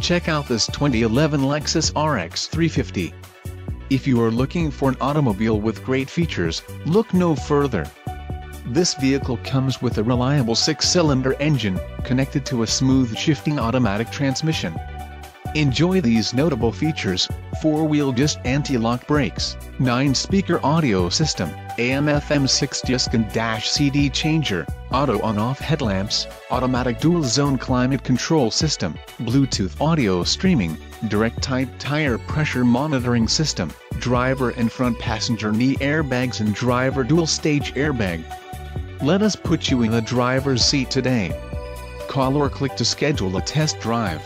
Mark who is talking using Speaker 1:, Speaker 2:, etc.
Speaker 1: Check out this 2011 Lexus RX 350. If you are looking for an automobile with great features, look no further. This vehicle comes with a reliable 6-cylinder engine, connected to a smooth shifting automatic transmission. Enjoy these notable features: 4-wheel disc anti-lock brakes, 9-speaker audio system, AM/FM 6-disc and CD changer, auto on-off headlamps, automatic dual-zone climate control system, Bluetooth audio streaming, direct-type tire pressure monitoring system, driver and front passenger knee airbags and driver dual-stage airbag. Let us put you in the driver's seat today. Call or click to schedule a test drive.